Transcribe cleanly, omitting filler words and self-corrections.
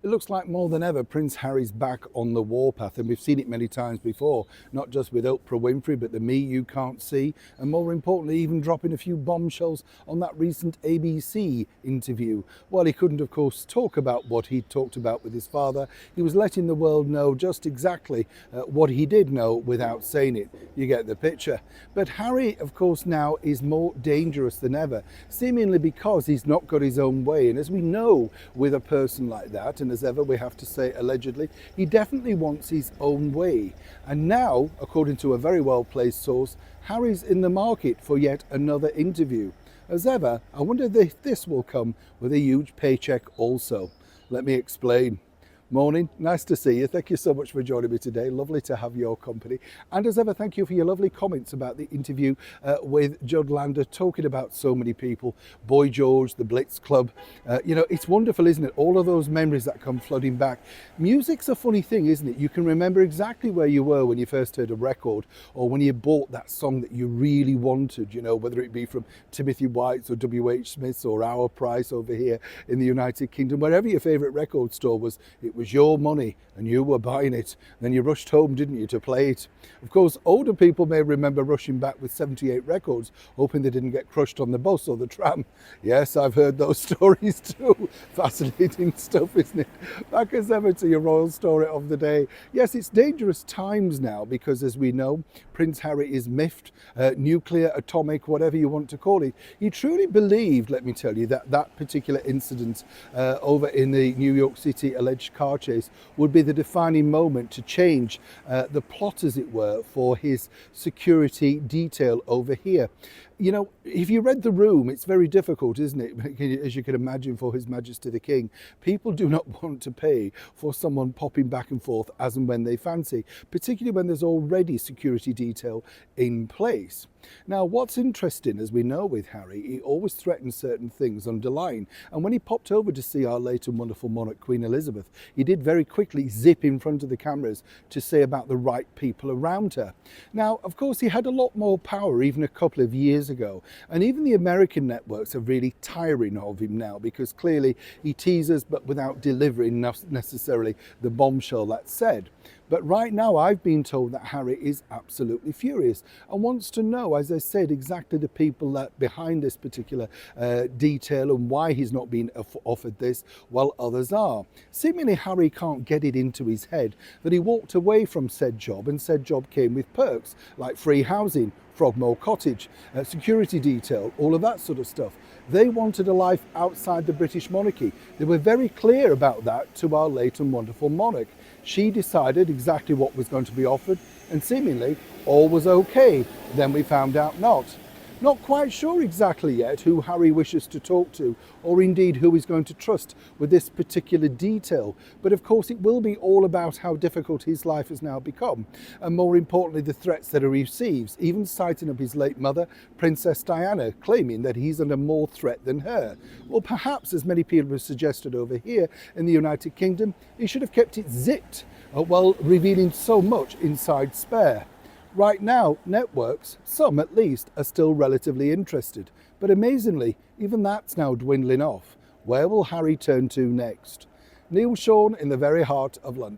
It looks like more than ever Prince Harry's back on the warpath, and we've seen it many times before, not just with Oprah Winfrey, but the Me You Can't See, and more importantly, even dropping a few bombshells on that recent ABC interview. While he couldn't, of course, talk about what he talked about with his father, he was letting the world know just exactly what he did know without saying it. You get the picture. But Harry, of course, now is more dangerous than ever, seemingly because he's not got his own way. And as we know with a person like that, and as ever we have to say allegedly, he definitely wants his own way. And now, according to a very well-placed source, Harry's in the market for yet another interview. As ever, I wonder if this will come with a huge paycheck also. Let me explain. Morning, nice to see you. Thank you so much for joining me today. Lovely to have your company. And as ever, thank you for your lovely comments about the interview with Judd Lander, talking about so many people, Boy George, the Blitz Club. It's wonderful, isn't it? All of those memories that come flooding back. Music's a funny thing, isn't it? You can remember exactly where you were when you first heard a record, or when you bought that song that you really wanted, whether it be from Timothy White's or W.H. Smith's or Our Price over here in the United Kingdom, wherever your favourite record store was. It was your money and you were buying it. Then you rushed home, didn't you, to play it? Of course, older people may remember rushing back with 78 records, hoping they didn't get crushed on the bus or the tram. Yes, I've heard those stories too. Fascinating stuff, isn't it? Back as ever to your royal story of the day. Yes, it's dangerous times now because, as we know, Prince Harry is miffed, nuclear, atomic, whatever you want to call it. He truly believed, let me tell you, that particular incident over in the New York City alleged car chase would be the defining moment to change the plot, as it were, for his security detail over here. If you read The Room, it's very difficult, isn't it? As you can imagine, for His Majesty the King, people do not want to pay for someone popping back and forth as and when they fancy, particularly when there's already security detail in place. Now, what's interesting, as we know with Harry, he always threatens certain things underlying. And when he popped over to see our late and wonderful monarch, Queen Elizabeth, he did very quickly zip in front of the cameras to say about the right people around her. Now, of course, he had a lot more power even a couple of years ago. And even the American networks are really tiring of him now, because clearly he teases but without delivering necessarily the bombshell that's said. But right now I've been told that Harry is absolutely furious and wants to know, as I said, exactly the people that behind this particular detail and why he's not been offered this while others are. Seemingly Harry can't get it into his head that he walked away from said job, and said job came with perks like free housing, Frogmore Cottage, security detail, all of that sort of stuff. They wanted a life outside the British monarchy. They were very clear about that to our late and wonderful monarch. She decided exactly what was going to be offered, and seemingly all was okay. Then we found out not. Not quite sure exactly yet who Harry wishes to talk to, or indeed who he's going to trust with this particular detail. But of course it will be all about how difficult his life has now become, and more importantly the threats that he receives, even citing of his late mother, Princess Diana, claiming that he's under more threat than her. Well, perhaps, as many people have suggested over here in the United Kingdom, he should have kept it zipped, while revealing so much inside spare. Right now, networks, some at least, are still relatively interested. But amazingly, even that's now dwindling off. Where will Harry turn to next? Neil Sean in the very heart of London.